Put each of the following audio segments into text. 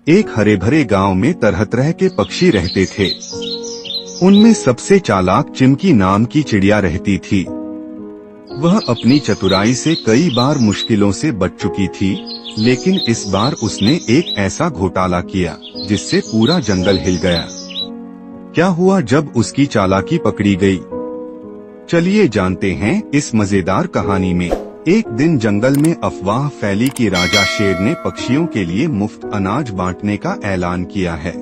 एक हरे भरे गांव में तरह तरह के पक्षी रहते थे। उनमें सबसे चालाक चिमकी नाम की चिड़िया रहती थी। वह अपनी चतुराई से कई बार मुश्किलों से बच चुकी थी, लेकिन इस बार उसने एक ऐसा घोटाला किया जिससे पूरा जंगल हिल गया। क्या हुआ जब उसकी चालाकी पकड़ी गई? चलिए जानते हैं इस मजेदार कहानी में। एक दिन जंगल में अफवाह फैली कि राजा शेर ने पक्षियों के लिए मुफ्त अनाज बांटने का ऐलान किया है।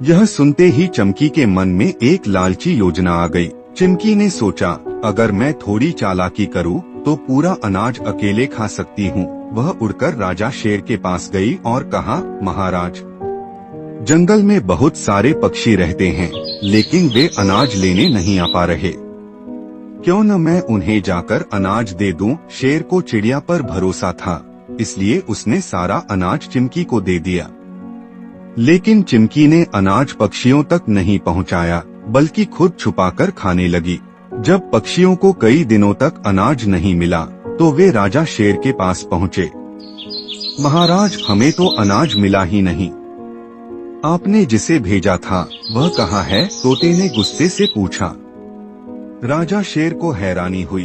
यह सुनते ही चमकी के मन में एक लालची योजना आ गई। चिमकी ने सोचा, अगर मैं थोड़ी चालाकी करूं तो पूरा अनाज अकेले खा सकती हूं। वह उड़कर राजा शेर के पास गई और कहा, महाराज, जंगल में बहुत सारे पक्षी रहते हैं, लेकिन वे अनाज लेने नहीं आ पा रहे। क्यों न मैं उन्हें जाकर अनाज दे दूं? शेर को चिड़िया पर भरोसा था, इसलिए उसने सारा अनाज चिमकी को दे दिया। लेकिन चिमकी ने अनाज पक्षियों तक नहीं पहुंचाया, बल्कि खुद छुपाकर खाने लगी। जब पक्षियों को कई दिनों तक अनाज नहीं मिला, तो वे राजा शेर के पास पहुंचे। महाराज, हमें तो अनाज मिला ही नहीं। आपने जिसे भेजा था वह कहाँ है? तोते ने गुस्से से पूछा। राजा शेर को हैरानी हुई।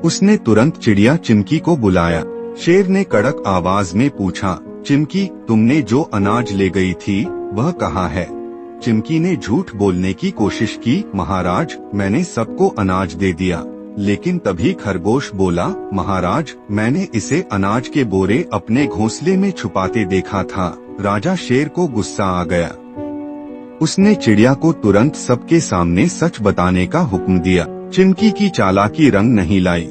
उसने तुरंत चिड़िया चिमकी को बुलाया। शेर ने कड़क आवाज में पूछा, चिमकी, तुमने जो अनाज ले गई थी वह कहाँ है? चिमकी ने झूठ बोलने की कोशिश की। महाराज, मैंने सबको अनाज दे दिया। लेकिन तभी खरगोश बोला, महाराज, मैंने इसे अनाज के बोरे अपने घोंसले में छुपाते देखा था। राजा शेर को गुस्सा आ गया। उसने चिड़िया को तुरंत सबके सामने सच बताने का हुक्म दिया। चिमकी की चालाकी रंग नहीं लाई।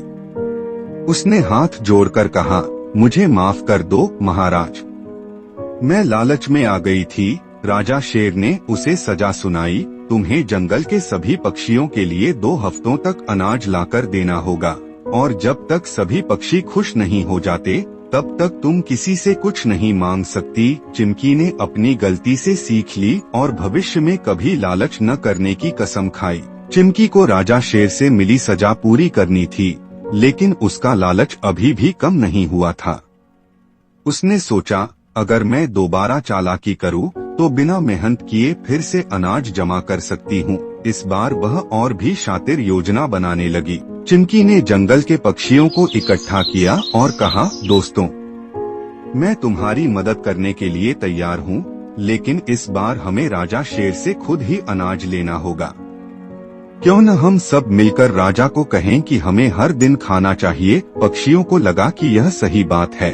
उसने हाथ जोड़कर कहा, मुझे माफ कर दो महाराज, मैं लालच में आ गई थी। राजा शेर ने उसे सजा सुनाई, तुम्हें जंगल के सभी पक्षियों के लिए 2 हफ्तों तक अनाज लाकर देना होगा, और जब तक सभी पक्षी खुश नहीं हो जाते तब तक तुम किसी से कुछ नहीं मांग सकती। चिमकी ने अपनी गलती से सीख ली और भविष्य में कभी लालच न करने की कसम खाई। चिमकी को राजा शेर से मिली सजा पूरी करनी थी, लेकिन उसका लालच अभी भी कम नहीं हुआ था। उसने सोचा, अगर मैं दोबारा चालाकी करूं तो बिना मेहनत किए फिर से अनाज जमा कर सकती हूं। इस बार वह और भी शातिर योजना बनाने लगी। चिमकी ने जंगल के पक्षियों को इकट्ठा किया और कहा, दोस्तों, मैं तुम्हारी मदद करने के लिए तैयार हूं, लेकिन इस बार हमें राजा शेर से खुद ही अनाज लेना होगा। क्यों न हम सब मिलकर राजा को कहें कि हमें हर दिन खाना चाहिए। पक्षियों को लगा कि यह सही बात है।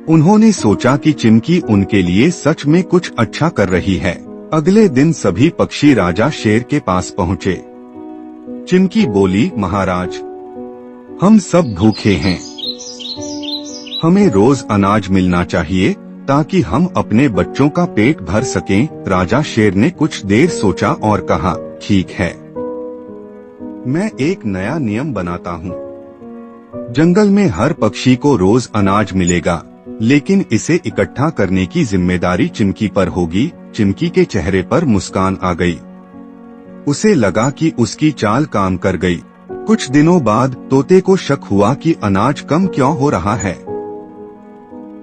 उन्होंने सोचा कि चिमकी उनके लिए सच में कुछ अच्छा कर रही है। अगले दिन सभी पक्षी राजा शेर के पास पहुँचे। चिमकी बोली, महाराज, हम सब भूखे हैं, हमें रोज अनाज मिलना चाहिए ताकि हम अपने बच्चों का पेट भर सकें। राजा शेर ने कुछ देर सोचा और कहा, ठीक है, मैं एक नया नियम बनाता हूँ। जंगल में हर पक्षी को रोज अनाज मिलेगा, लेकिन इसे इकट्ठा करने की जिम्मेदारी चिमकी पर होगी। चिमकी के चेहरे पर मुस्कान आ गई। उसे लगा कि उसकी चाल काम कर गई। कुछ दिनों बाद तोते को शक हुआ कि अनाज कम क्यों हो रहा है।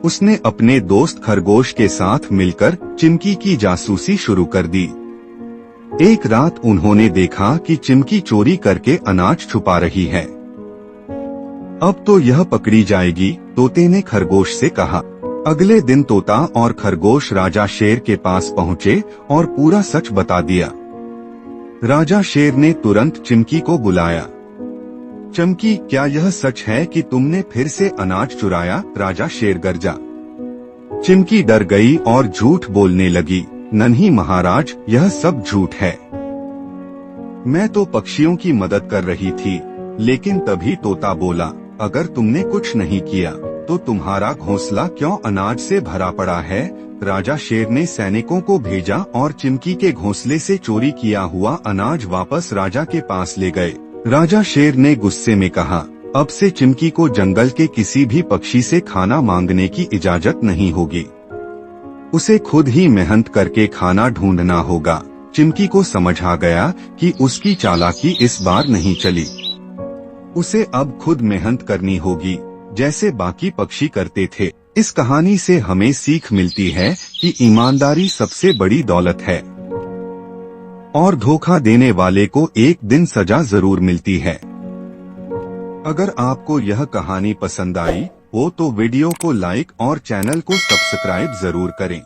उसने अपने दोस्त खरगोश के साथ मिलकर चिमकी की जासूसी शुरू कर दी। एक रात उन्होंने देखा कि चिमकी चोरी करके अनाज छुपा रही है। अब तो यह पकड़ी जाएगी, तोते ने खरगोश से कहा। अगले दिन तोता और खरगोश राजा शेर के पास पहुँचे और पूरा सच बता दिया। राजा शेर ने तुरंत चिमकी को बुलाया। चमकी, क्या यह सच है कि तुमने फिर से अनाज चुराया? राजा शेर गरजा। चिमकी डर गई और झूठ बोलने लगी। नहीं महाराज, यह सब झूठ है, मैं तो पक्षियों की मदद कर रही थी। लेकिन तभी तोता बोला, अगर तुमने कुछ नहीं किया तो तुम्हारा घोंसला क्यों अनाज से भरा पड़ा है? राजा शेर ने सैनिकों को भेजा और चिमकी के घोंसले से चोरी किया हुआ अनाज वापस राजा के पास ले गए। राजा शेर ने गुस्से में कहा, अब से चिमकी को जंगल के किसी भी पक्षी से खाना मांगने की इजाजत नहीं होगी। उसे खुद ही मेहनत करके खाना ढूंढना होगा। चिमकी को समझ आ गया कि उसकी चालाकी इस बार नहीं चली। उसे अब खुद मेहनत करनी होगी, जैसे बाकी पक्षी करते थे। इस कहानी से हमें सीख मिलती है कि ईमानदारी सबसे बड़ी दौलत है और धोखा देने वाले को एक दिन सजा जरूर मिलती है। अगर आपको यह कहानी पसंद आई हो तो वीडियो को लाइक और चैनल को सब्सक्राइब जरूर करें।